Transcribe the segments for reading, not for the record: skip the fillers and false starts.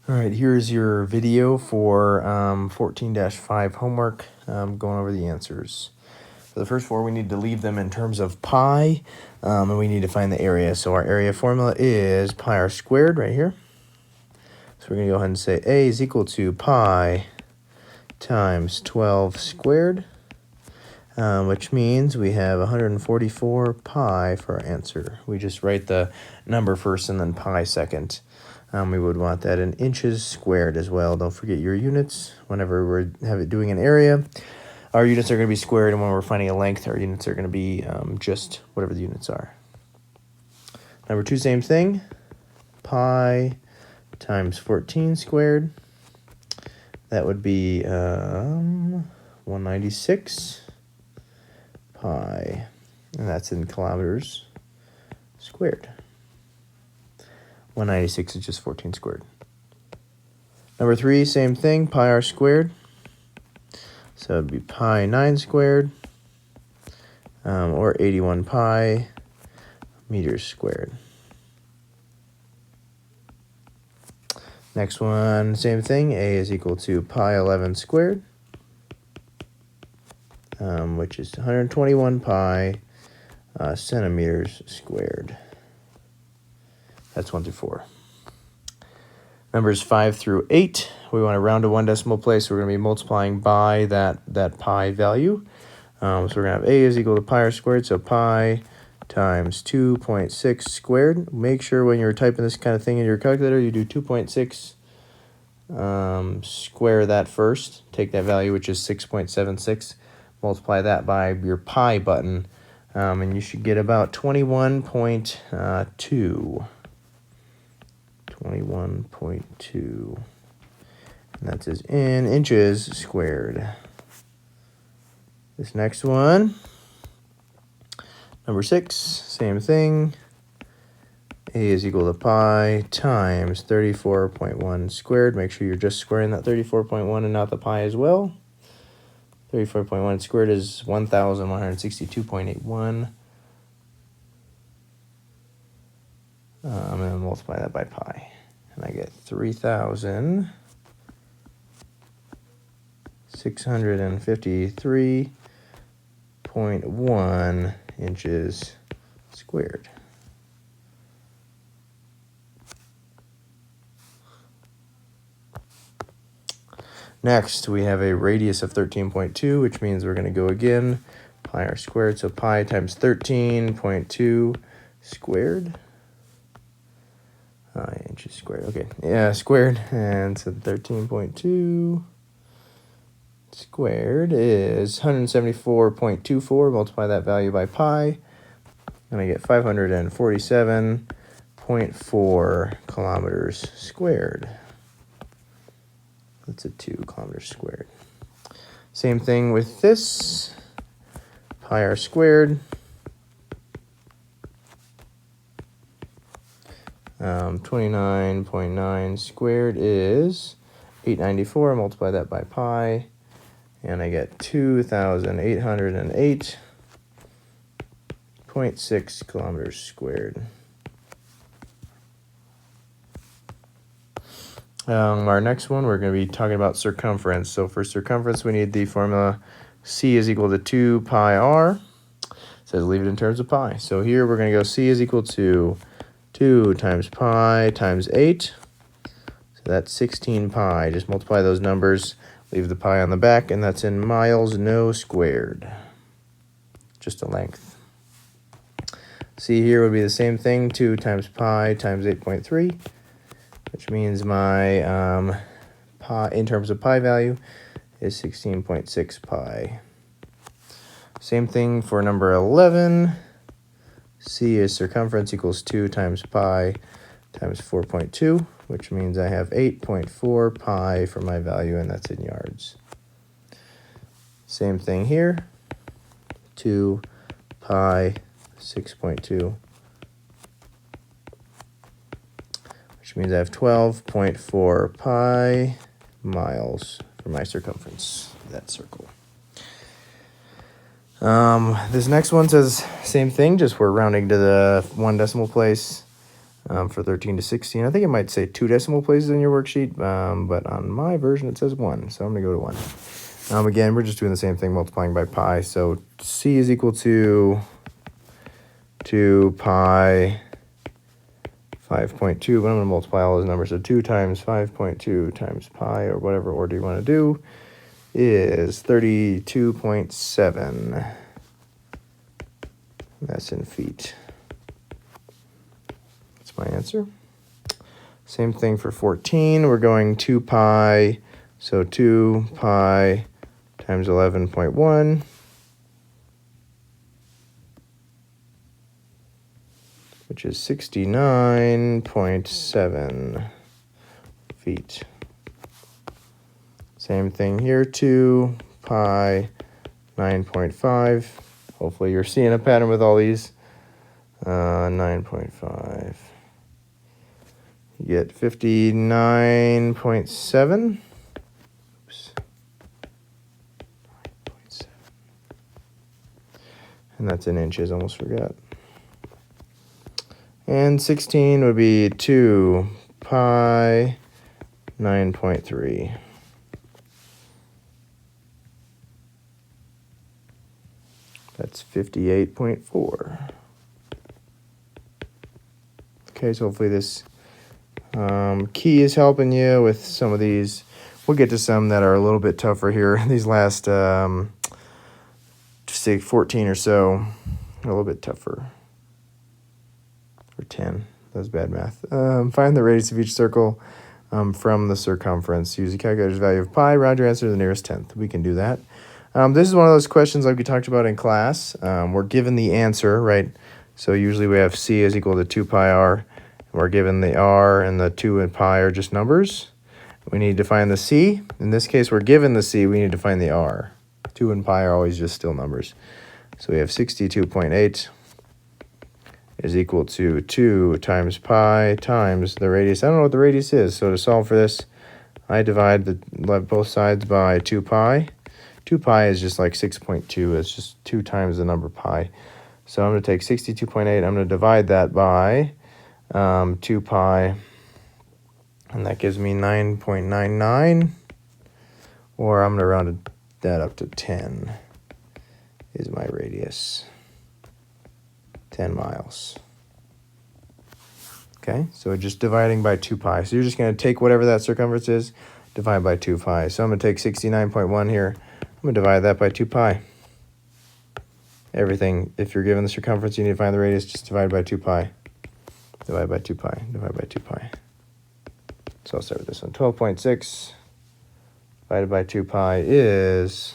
All right, here's your video for 14-5 homework, going over the answers. For the first four, we need to leave them in terms of pi, and we need to find the area. So our area formula is pi r squared right here. So we're going to go ahead and say A is equal to pi times 12 squared, which means we have 144 pi for our answer. We just write the number first and then pi second. We would want that in inches squared as well. Don't forget your units whenever we're doing an area. Our units are going to be squared, and when we're finding a length, our units are going to be just whatever the units are. Number two, same thing. Pi times 14 squared. That would be 196 pi, and that's in kilometers squared. 196 is just 14 squared. Number three, same thing, pi r squared. So it would be pi 9 squared, or 81 pi meters squared. Next one, same thing, A is equal to pi 11 squared, which is 121 pi centimeters squared. That's 1 through 4. Numbers 5 through 8, we want to round to one decimal place, so we're going to be multiplying by that pi value. So we're going to have A is equal to pi r squared, so pi times 2.6 squared. Make sure when you're typing this kind of thing in your calculator, you do 2.6, square that first. Take that value, which is 6.76, multiply that by your pi button, and you should get about 21.2. 21.2, and that's in inches squared. This next one, number 6, same thing. A is equal to pi times 34.1 squared. Make sure you're just squaring that 34.1 and not the pi as well. 34.1 squared is 1,162.81. And then multiply that by pi, and I get 3,653.1 inches squared. Next, we have a radius of 13.2, which means we're going to go again, pi r squared, so pi times 13.2 squared. Inches squared, okay, yeah, squared, and so 13.2 squared is 174.24, multiply that value by pi, and I get 547.4 kilometers squared. That's a 2 kilometers squared. Same thing with this, pi r squared. 29.9 squared is 894. Multiply that by pi, and I get 2,808.6 kilometers squared. Our next one, we're going to be talking about circumference. So for circumference, we need the formula C is equal to 2 pi r. It says leave it in terms of pi. So here we're going to go C is equal to 2 times pi times 8. So that's 16 pi. Just multiply those numbers, leave the pi on the back, and that's in miles, no squared. Just a length. C here would be the same thing, 2 times pi times 8.3, which means my pi, in terms of pi value, is 16.6 pi. Same thing for number 11. C is circumference equals 2 times pi times 4.2, which means I have 8.4 pi for my value, and that's in yards. Same thing here, 2 pi 6.2, which means I have 12.4 pi miles for my circumference of that circle. This next one says same thing, just we're rounding to the one decimal place. for 13 to 16. I think it might say 2 decimal places in your worksheet, but on my version it says 1, so I'm going to go to 1. Again, we're just doing the same thing, multiplying by pi. So c is equal to 2 pi 5.2, but I'm going to multiply all those numbers. So 2 times 5.2 times pi, or whatever order you want to do, is 32.7. That's in feet. That's my answer. Same thing for 14. We're going 2 pi, so 2 pi times 11.1. Which is 69.7 feet. Same thing here, 2 pi 9.5. Hopefully you're seeing a pattern with all these. 9.5. You get 59.7. Oops. 9.7. And that's in inches, almost forgot. And 16 would be 2 pi 9.3. That's 58.4. Okay, so hopefully this key is helping you with some of these. We'll get to some that are a little bit tougher here. These last, say 14 or so, a little bit tougher. Or 10. That was bad math. Find the radius of each circle from the circumference. Use the calculator's value of pi. Round your answer to the nearest tenth. We can do that. This is one of those questions like we talked about in class. We're given the answer, right? So usually we have c is equal to 2 pi r. We're given the r and the 2 and pi are just numbers. We need to find the c. In this case, we're given the c. We need to find the r. 2 and pi are always just still numbers. So we have 62.8. is equal to 2 times pi times the radius. I don't know what the radius is, so to solve for this, I divide both sides by 2 pi. 2 pi is just like 6.2. It's just 2 times the number pi. So I'm going to take 62.8. I'm going to divide that by 2 pi, and that gives me 9.99, or I'm going to round that up to 10 is my radius. 10 miles. Okay, so just dividing by 2 pi. So you're just going to take whatever that circumference is, divide by 2 pi. So I'm going to take 69.1 here. I'm going to divide that by 2 pi. Everything, if you're given the circumference, you need to find the radius, just divide by 2 pi. Divide by 2 pi, divide by 2 pi. So I'll start with this one. 12.6 divided by 2 pi is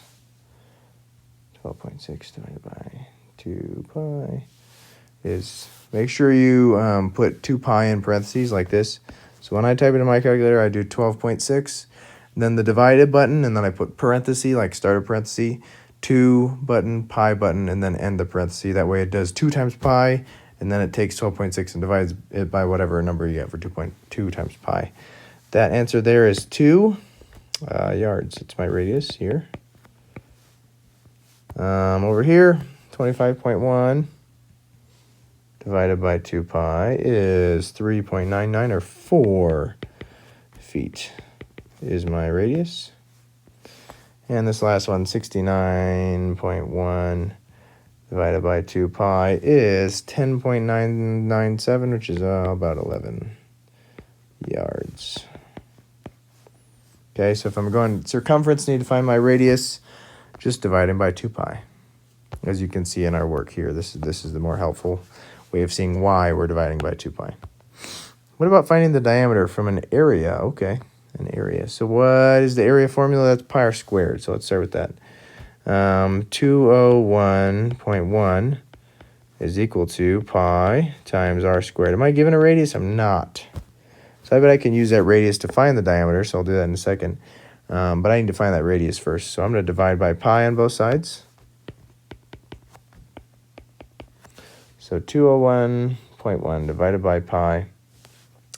12.6 divided by 2 pi. Is make sure you put 2 pi in parentheses like this. So when I type it in my calculator, I do 12.6, then the divided button, and then I put parenthesis, like start a parenthesis, 2 button, pi button, and then end the parenthesis. That way it does 2 times pi, and then it takes 12.6 and divides it by whatever number you get for 2.2 times pi. That answer there is 2 yards. It's my radius here. Over here, 25.1. divided by 2 pi is 3.99, or 4 feet is my radius. And this last one, 69.1 divided by 2 pi is 10.997, which is about 11 yards. Okay, so if I'm going circumference, need to find my radius, just dividing by 2 pi. As you can see in our work here, this is the more helpful way of seeing why we're dividing by 2 pi. What about finding the diameter from an area? Okay, an area. So what is the area formula? That's pi r squared. So let's start with that. 201.1 is equal to pi times r squared. Am I given a radius? I'm not. So I bet I can use that radius to find the diameter, so I'll do that in a second. But I need to find that radius first. So I'm going to divide by pi on both sides. So 201.1 divided by pi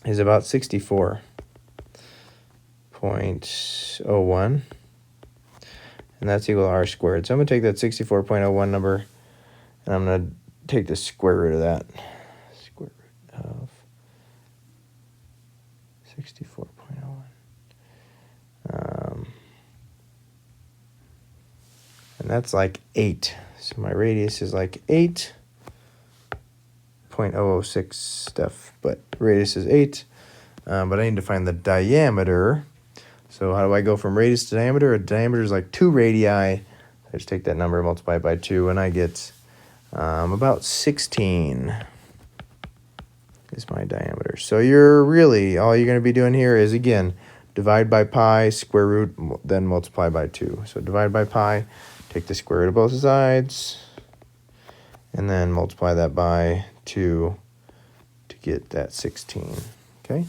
is about 64.01. And that's equal to r squared. So I'm going to take that 64.01 number, and I'm going to take the square root of that. Square root of 64.01. And that's like 8. So my radius is like 8.006 stuff, but radius is 8. But I need to find the diameter. So how do I go from radius to diameter? A diameter is like 2 radii. I just take that number and multiply it by 2, and I get about 16 is my diameter. So you're really, all you're going to be doing here is, again, divide by pi, square root, then multiply by 2. So divide by pi, take the square root of both sides, and then multiply that by 2 to get that 16, okay?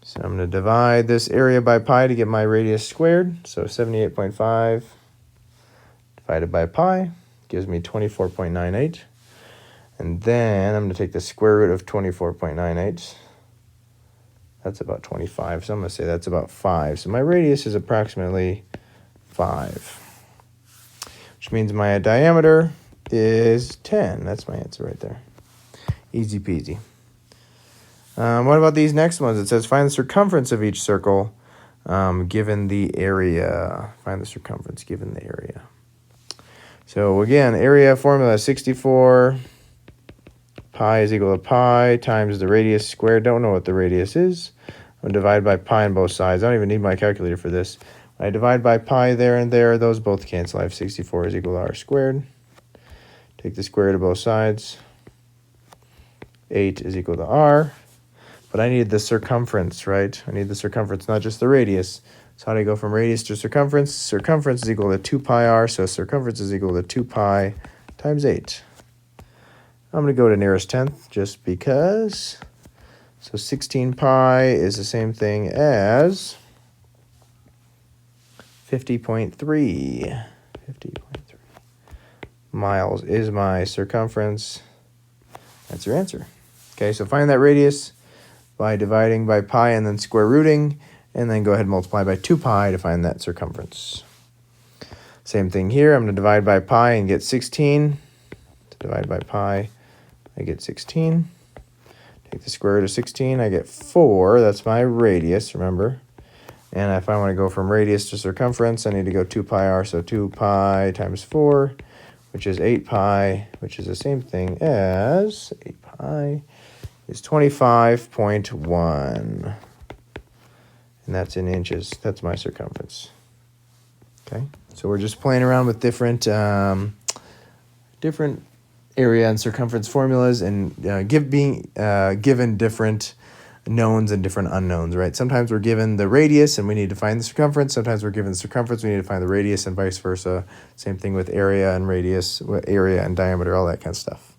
So I'm going to divide this area by pi to get my radius squared. So 78.5 divided by pi gives me 24.98. And then I'm going to take the square root of 24.98. That's about 25. So I'm going to say that's about 5. So my radius is approximately 5. Which means my diameter is 10. That's my answer right there. Easy peasy. What about these next ones? It says find the circumference of each circle given the area. Find the circumference given the area. So again, area formula 64 pi is equal to pi times the radius squared. Don't know what the radius is. I'm going to divide by pi on both sides. I don't even need my calculator for this. I divide by pi there and there. Those both cancel. I have 64 is equal to r squared. Take the square root of both sides. 8 is equal to r. But I need the circumference, right? I need the circumference, not just the radius. So how do I go from radius to circumference? Circumference is equal to 2 pi r, so circumference is equal to 2 pi times 8. I'm going to go to nearest tenth just because. So 16 pi is the same thing as 50.3. 50.3 miles is my circumference. That's your answer. Okay, so find that radius by dividing by pi and then square rooting, and then go ahead and multiply by 2 pi to find that circumference. Same thing here. I'm going to divide by pi and get 16. To divide by pi, I get 16. Take the square root of 16, I get 4. That's my radius, remember. And if I want to go from radius to circumference, I need to go 2 pi r, so 2 pi times 4, which is 8 pi, which is the same thing as 8 pi is 25.1. And that's in inches. That's my circumference. Okay, so we're just playing around with different different area and circumference formulas, and being given different knowns and different unknowns, right? Sometimes we're given the radius and we need to find the circumference. Sometimes we're given the circumference, we need to find the radius, and vice versa. Same thing with area and radius, area and diameter, all that kind of stuff.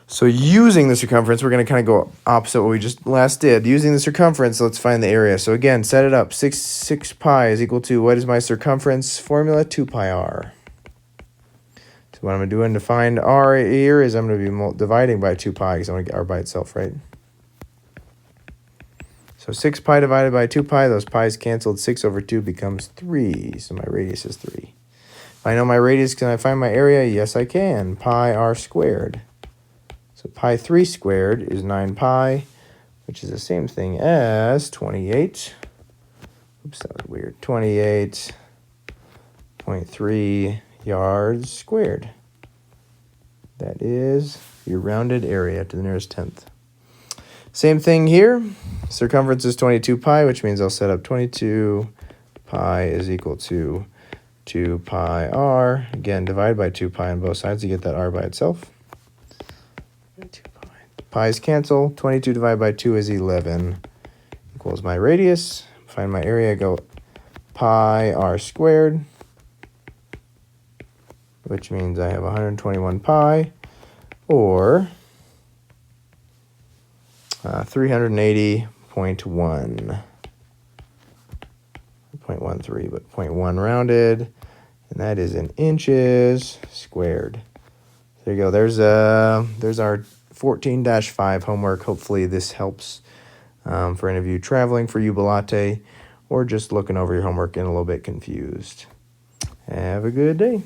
So using the circumference, we're going to kind of go opposite what we just last did. Using the circumference, let's find the area. So again, set it up. 6 pi is equal to, what is my circumference formula? 2 pi r. So what I'm doing to find r here is I'm going to be dividing by 2 pi because I want to get r by itself, right? So 6 pi divided by 2 pi, those pi's canceled. 6 over 2 becomes 3. So my radius is 3. If I know my radius, can I find my area? Yes, I can. Pi r squared. So pi 3 squared is 9 pi, which is the same thing as 28. Oops, that was weird. 28.3 yards squared. That is your rounded area to the nearest tenth. Same thing here. Circumference is 22 pi, which means I'll set up 22 pi is equal to 2 pi r. Again, divide by 2 pi on both sides to get that r by itself. 2 pi. Pi's cancel. 22 divided by 2 is 11. Equals my radius. Find my area, go pi r squared, which means I have 121 pi, or 380.1. 0.13, but 0.1 rounded, and that is in inches squared. There you go. There's our 14-5 homework. Hopefully this helps for any of you traveling for Jubilate or just looking over your homework and a little bit confused. Have a good day.